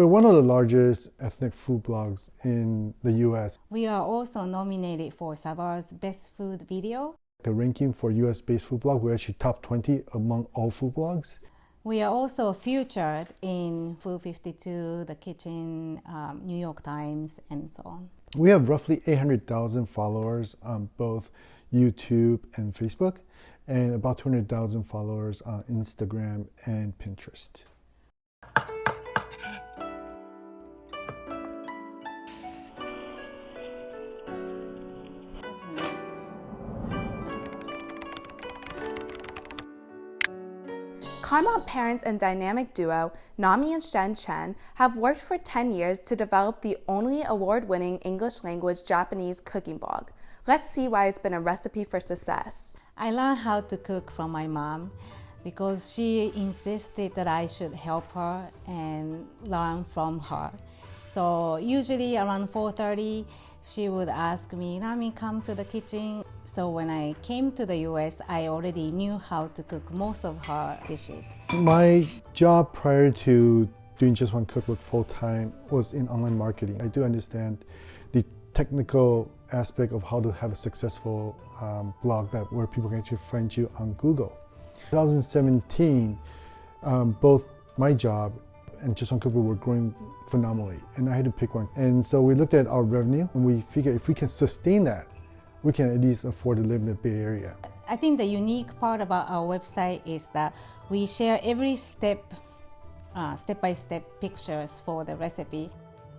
We're one of the largest ethnic food blogs in the US. We are also nominated for Savar's Best Food Video. The ranking for US-based food blog, we're actually top 20 among all food blogs. We are also featured in Food 52, The Kitchen, New York Times, and so on. We have roughly 800,000 followers on both YouTube and Facebook, and about 200,000 followers on Instagram and Pinterest. Carlmont parent and dynamic duo Nami and Shen Chen have worked for 10 years to develop the only award-winning English-language Japanese cooking blog. Let's see why it's been a recipe for success. I learned how to cook from my mom because she insisted that I should help her and learn from her. So usually around 4:30, she would ask me, "Nami, come to the kitchen." So when I came to the US, I already knew how to cook most of her dishes. My job prior to doing Just One Cookbook full-time was in online marketing. I do understand the technical aspect of how to have a successful blog where people can actually find you on Google. 2017, both my job and Just One Cookbook were growing phenomenally, and I had to pick one. And so we looked at our revenue, and we figured if we can sustain that, we can at least afford to live in the Bay Area. I think the unique part about our website is that we share every step-by-step pictures for the recipe.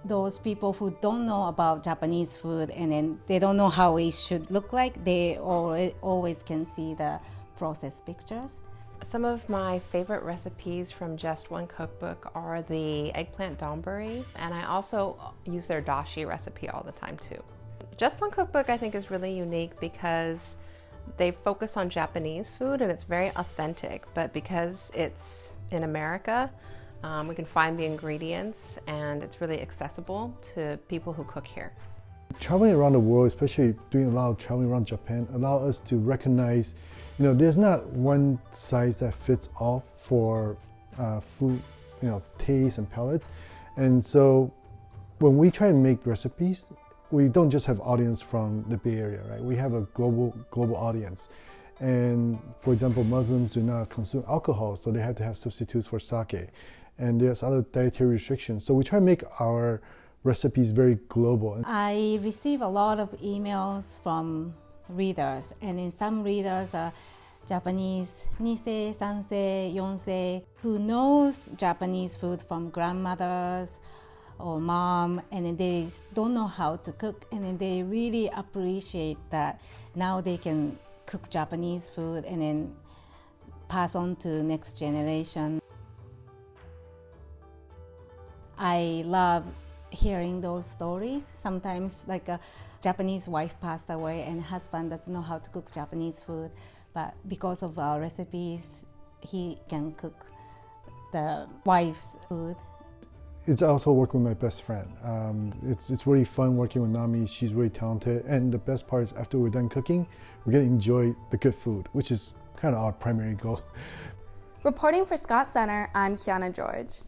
Those people who don't know about Japanese food and then they don't know how it should look like, they always can see the process pictures. Some of my favorite recipes from Just One Cookbook are the eggplant donburi, and I also use their dashi recipe all the time too. Just One Cookbook I think is really unique because they focus on Japanese food and it's very authentic, but because it's in America, we can find the ingredients and it's really accessible to people who cook here. Traveling around the world, especially doing a lot of traveling around Japan, allow us to recognize, there's not one size that fits all for food, taste and palates. And so when we try to make recipes, we don't just have audience from the Bay Area, right? We have a global audience. And for example, Muslims do not consume alcohol, so they have to have substitutes for sake. And there's other dietary restrictions. So we try to make our recipes very global. I receive a lot of emails from readers, and in some readers are Japanese nisei, sansei, yonsei, who knows Japanese food from grandmothers or mom, and then they don't know how to cook, and then they really appreciate that now they can cook Japanese food and then pass on to next generation. I love hearing those stories. Sometimes like a Japanese wife passed away and husband doesn't know how to cook Japanese food, but because of our recipes, he can cook the wife's food. It's also working with my best friend. It's really fun working with Nami. She's really talented. And the best part is after we're done cooking, we're gonna enjoy the good food, which is kind of our primary goal. Reporting for Scott Center, I'm Kiana George.